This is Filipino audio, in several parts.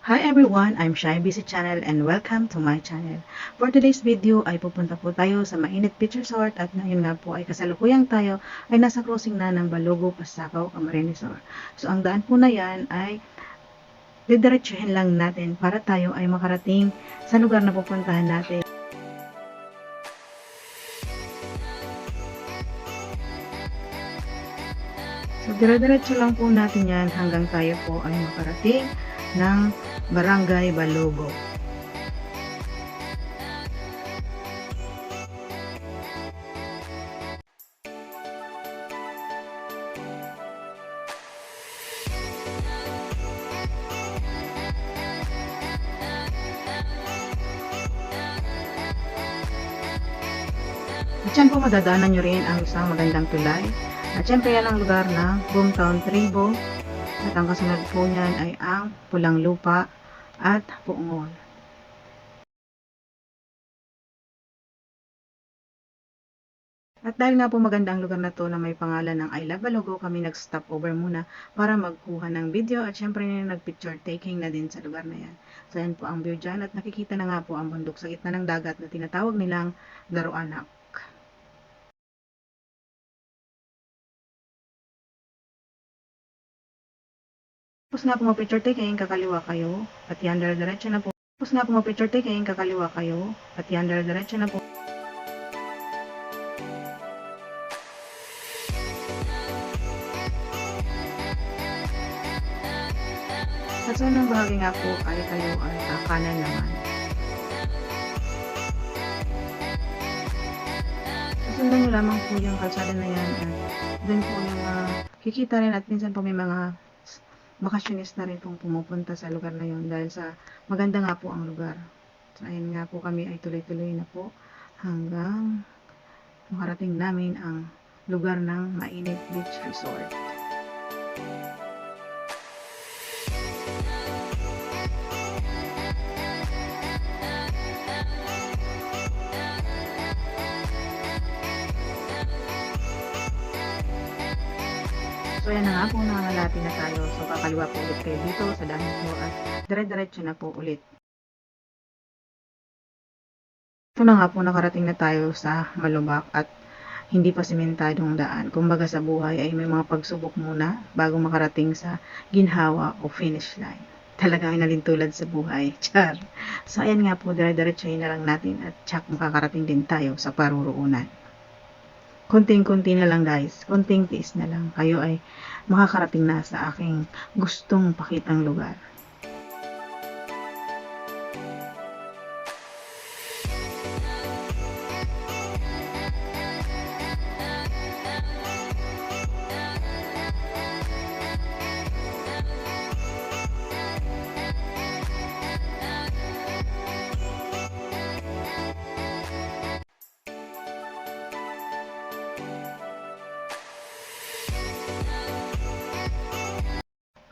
Hi everyone, I'm Shy Busy Channel and welcome to my channel. For today's video ay pupunta po tayo sa Mainit Beach Resort at ngayon nga po ay kasalukuyang tayo ay nasa crossing na ng Balogo, Pasakaw, Camarines Resort. So ang daan po na yan ay didiretsuhin lang natin para tayo ay makarating sa lugar na pupuntahan natin. So dire-diretso lang po natin yan hanggang tayo po ay makarating ng Barangay Balogo. At yan po madadaanan nyo rin ang isang magandang tulay. At syempre yan ang lugar ng Boomtown Tribo. At ang kasunod po niyan ay ang Pulang Lupa at Puungol. At dahil nga po maganda ang lugar na to na may pangalan ng I Love Balogo, kami nag-stop over muna para magkuha ng video at syempre nag-picture taking na din sa lugar na yan. So yan po ang view dyan at nakikita na nga po ang bundok sa gitna ng dagat na tinatawag nilang Daroanak. Tapos nga po mag-picture taking, kakaliwa kayo at yan diretso na po. Tapos nga po mag-picture taking, kakaliwa kayo at yan diretso na po. At sa unang bahagi nga po ay kayo ay kanan naman. Sundan nyo lamang po yung kalsada na yan at doon po yung kikita rin at minsan po may mga bakasyonista rin pong pumupunta sa lugar na yun dahil sa maganda nga po ang lugar. So ayun nga po kami ay tuloy-tuloy na po hanggang makarating namin ang lugar ng Mainit Beach Resort. So yan na nga po, nangangalati na tayo. So kakaliwa po ulit kayo dito sa daan po at dire-diretso na po ulit. Ito na nga po, nakarating na tayo sa Malubak at hindi pa sementadong daan. Kumbaga sa buhay ay may mga pagsubok muna bago makarating sa ginhawa o finish line. Talagang inalintulad sa buhay. Char. So ayan nga po, dire-diretsohin na lang natin at tsak makakarating din tayo sa paruroonan. Konting-konti na lang guys, konting tiis na lang, kayo ay makakarating na sa aking gustong pakitang lugar.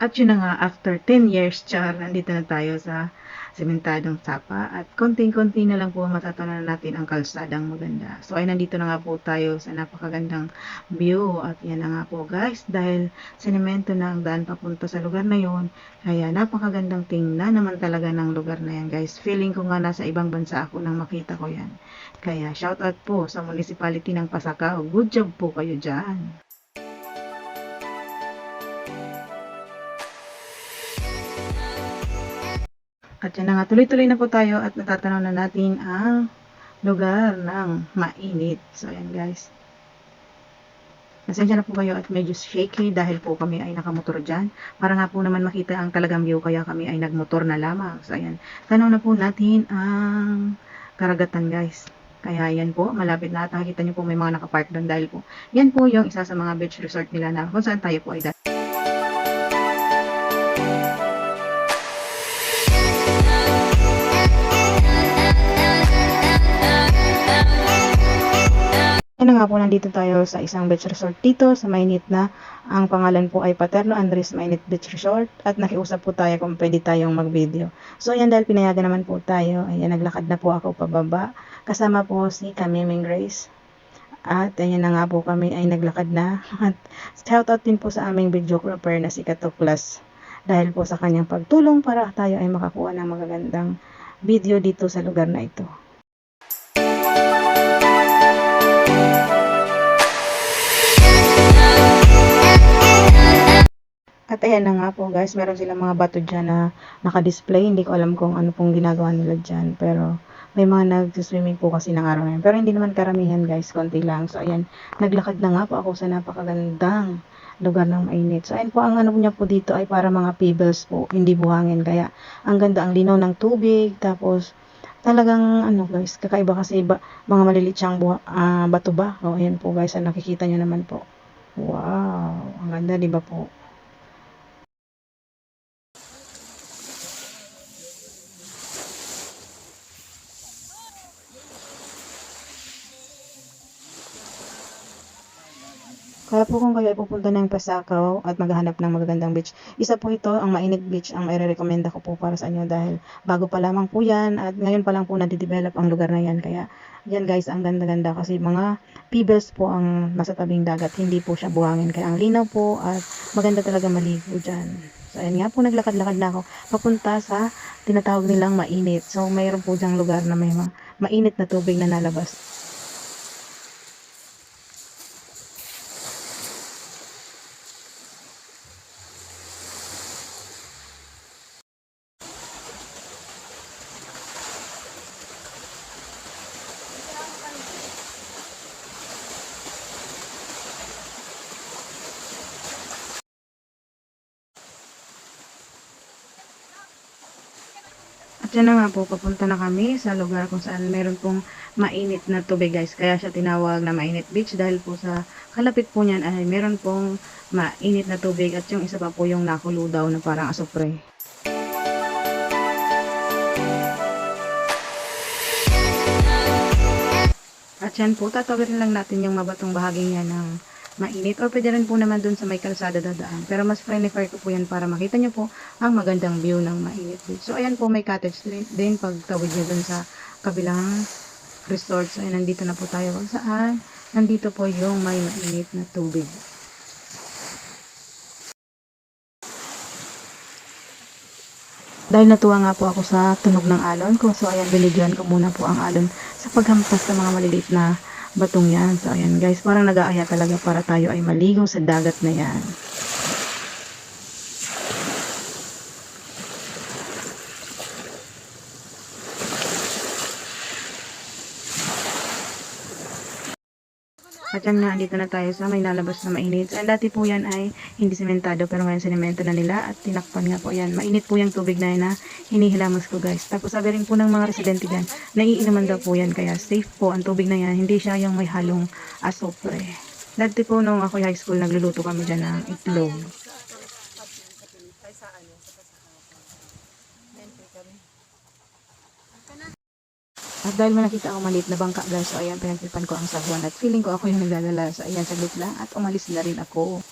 At yun na nga, after 10 years, char, nandito na tayo sa sementadong sapa at konting-konti na lang po matatanan natin ang kalsadang maganda. So ay nandito na nga po tayo sa napakagandang view at yan na nga po guys, dahil sinemento na ang daan papunta sa lugar na yon, kaya napakagandang tingnan naman talaga ng lugar na yan guys. Feeling ko nga nasa ibang bansa ako nang makita ko yan. Kaya shoutout po sa municipality ng Pasakaw. Good job po kayo dyan. At yan na nga, tuloy-tuloy na po tayo at natatanaw na natin ang lugar ng Mainit. So, ayan guys. Nasensya na po kayo at medyo shaky dahil po kami ay nakamotor dyan. Para nga po naman makita ang talagang view, kaya kami ay nagmotor na lamang. So, ayan. Tanaw na po natin ang karagatan guys. Kaya yan po, malapit na at nakikita nyo po may mga nakapark doon dahil po yan po yung isa sa mga beach resort nila na kung saan tayo po ay dati. Yan na nga po, nandito tayo sa isang beach resort dito sa Mainit na ang pangalan po ay Paterno Andres Mainit Beach Resort at nakiusap po tayo kung pwede tayong mag-video. So yan, dahil pinayagan naman po tayo, ayan, naglakad na po ako pababa kasama po si Camiming Grace at ayan na nga po, kami ay naglakad na at shoutout din po sa aming videographer na si Katuklas dahil po sa kanyang pagtulong para tayo ay makakuha ng magagandang video dito sa lugar na ito. At ayan na nga po guys, meron silang mga bato dyan na naka-display. Hindi ko alam kung ano pong ginagawa nila dyan. Pero may mga nag-swimming po kasi ng araw na yun. Pero hindi naman karamihan guys, konti lang. So ayan, naglakad na nga po ako sa napakagandang lugar ng mainit. So ayan po, ang ano niya po dito ay para mga pebbles po, hindi buhangin. Kaya ang ganda, ang linaw ng tubig. Tapos talagang ano guys, kakaiba kasi mga maliliit siyang bato ba. O ayan po guys, nakikita nyo naman po. Wow, ang ganda diba po? Kaya po kung kayo ay pupunta ng Pasakaw at maghahanap ng magagandang beach, isa po ito, ang Mainit Beach, ang i-recommenda ko po para sa inyo dahil bago pa lamang po yan at ngayon pa lang po nadidevelop ang lugar na yan. Kaya yan guys, ang ganda-ganda kasi mga pebbles po ang nasa tabing dagat, hindi po siya buhangin. Kaya ang linaw po at maganda talaga maligo dyan. So ayan nga po, naglakad-lakad na ako papunta sa tinatawag nilang Mainit. So mayroon po dyang lugar na may mainit na tubig na nalabas. At yan na nga po, papunta na kami sa lugar kung saan meron pong mainit na tubig guys. Kaya siya tinawag na Mainit Beach dahil po sa kalapit po niyan ay meron pong mainit na tubig at yung isa pa po yung nakulo daw na parang asupre. At yan po, tatawirin lang natin yung mabatong bahaging yan ng mainit or pwede rin po naman dun sa may kalsada dadaan. Pero mas prefer ko po yan para makita nyo po ang magandang view ng Mainit Beach. So ayan po, may cottage din pag tawid nyo dun sa kabilang resort. So ayan, nandito na po tayo kung saan. Nandito po yung may mainit na tubig. Dahil natuwa nga po ako sa tunog ng alon ko, so ayan, binidyoan ko muna po ang alon sa paghampas sa mga maliliit na batong yan. So ayan guys, parang nag-aaya talaga para tayo ay maligo sa dagat na yan. At yan nga, andito na tayo sa may lalabas na mainit. And dati po yan ay hindi sementado, pero ngayon sinemento na nila at tinakpan nga po yan. Mainit po yung tubig na yan na hinihilamos ko guys. Tapos sabi rin po ng mga residente dyan, naiinuman daw po yan, kaya safe po ang tubig na yan. Hindi siya yung may halong asopre. Dati po nung ako high school, nagluluto kami dyan ng itlog. At dahil may nakita ako maliit na bangka guys, so ayan, pinagpipan ko ang sabon at feeling ko ako yung nagdadala. So ayan, saglit lang at umalis na rin ako.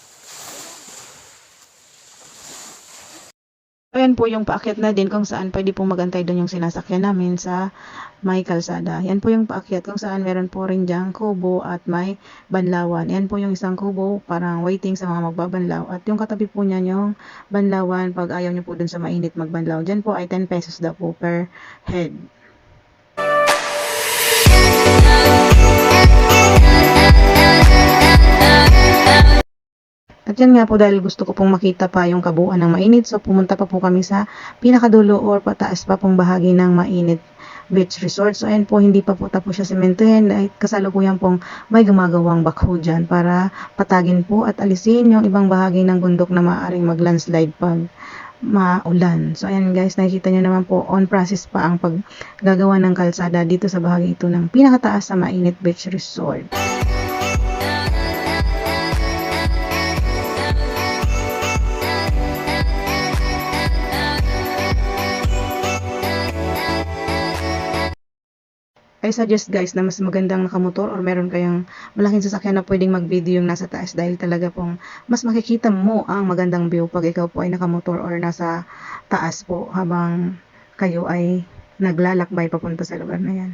Ayan po yung paakyat na din kung saan pwede po magantay doon yung sinasakyan namin sa may kalsada. Yan po yung paakyat kung saan meron po rin dyang kubo at may banlawan. Yan po yung isang kubo, parang waiting sa mga magbabanlaw. At yung katabi po niya yung banlawan, pag ayaw nyo po dun sa mainit magbanlaw. Dyan po ay 10 pesos daw po per head. At yan nga po, dahil gusto ko pong makita pa yung kabuuan ng mainit, so pumunta pa po kami sa pinakadulo or pataas pa pong bahagi ng Mainit Beach Resort. So ayan po, hindi pa po tapos siya sementohin dahil kasalukuyan pong may gumagawang backhoe dyan para patagin po at alisin yung ibang bahagi ng bundok na maaaring mag-landslide pag maulan. So ayan guys, nakikita nyo naman po, on process pa ang paggagawa ng kalsada dito sa bahagi ito ng pinakataas sa Mainit Beach Resort. I suggest guys na mas magandang nakamotor or meron kayong malaking sasakyan na pwedeng mag-video yung nasa taas dahil talaga pong mas makikita mo ang magandang view pag ikaw po ay nakamotor or nasa taas po habang kayo ay naglalakbay papunta sa lugar na yan.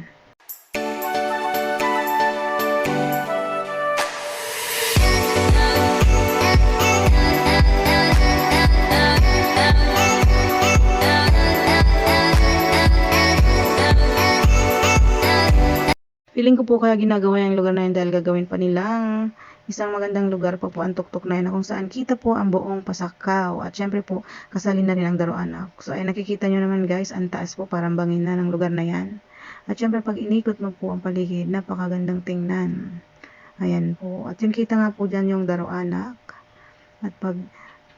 Feeling ko po kaya ginagawa yung lugar na yun dahil gagawin pa nilang isang magandang lugar pa po ang tuktok na yun na kung saan kita po ang buong Pasakaw. At syempre po, kasali na rin ang Daroanak. So ay nakikita nyo naman guys, ang taas po parang bangin na ng lugar na yan. At syempre pag inikot mo po ang paligid, napakagandang tingnan. Ayan po. At yung kita nga po dyan yung Daroanak. At pag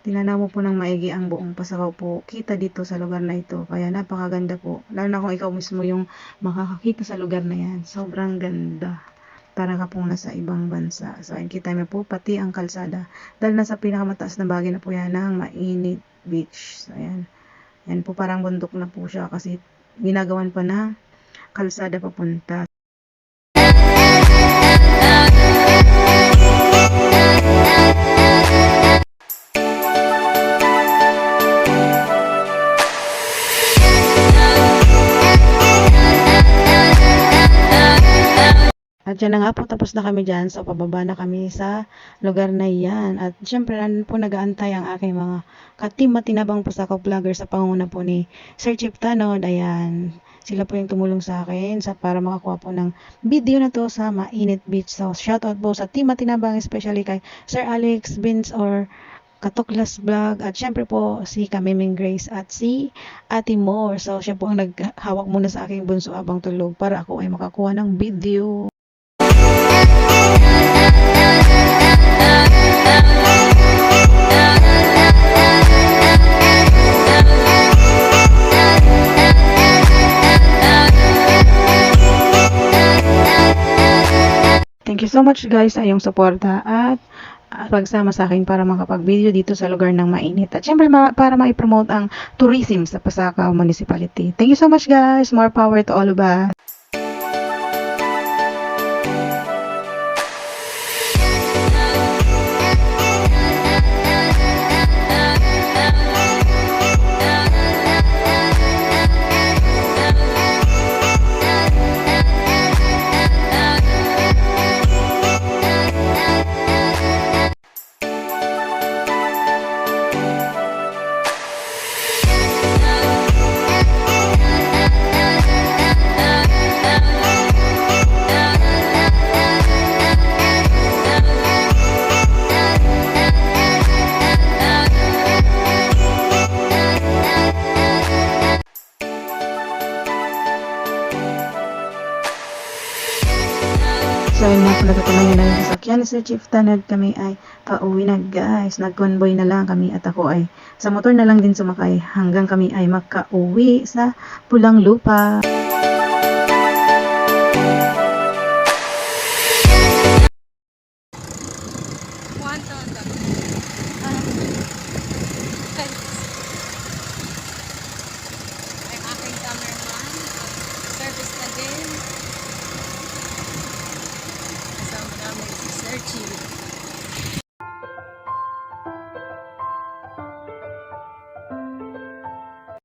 tinanaw mo po ng maigi ang buong Pasakaw po, kita dito sa lugar na ito. Kaya napakaganda po. Lalo na kung ikaw mismo yung makakakita sa lugar na yan. Sobrang ganda. Para ka pong nasa ibang bansa. So, ayun, kita mo po pati ang kalsada. Dahil nasa pinakamataas na bagay na po yan ng Mainit Beach. So, ayan. Yan po parang bundok na po siya kasi ginagawan pa na kalsada papunta. At yan na nga po, tapos na kami dyan. So, pababa na kami sa lugar na yan. At syempre, nandun po nag-aantay ang aking mga ka-team matinabang Pasakaw vlogger sa pangunguna po ni Sir Chief Tanod. Ayan, sila po yung tumulong sa akin para makakuha po ng video na to sa Mainit Beach. So, shoutout po sa team matinabang, especially kay Sir Alex, Vince, or Katuklas Vlog, at syempre po si Kamiming Grace at si Ate Moore. So, siya po ang naghawak muna sa aking bunso abang tulog para ako ay makakuha ng video. Thank you so much guys sa iyong suporta at pagsama sa akin para makapag-video dito sa lugar ng Mainit. At syempre para ma-promote ang tourism sa Pasakaw Municipality. Thank you so much guys. More power to all of us. So, yun nga pala tutuloy nila yung sasakyan ni Sir Chief Tanod. Kami ay pauwi na guys. Nag-convoy na lang kami at ako ay sa motor na lang din sumakay hanggang kami ay makauwi sa Pulang Lupa. Service na din. Kasama namin si Sir Chief.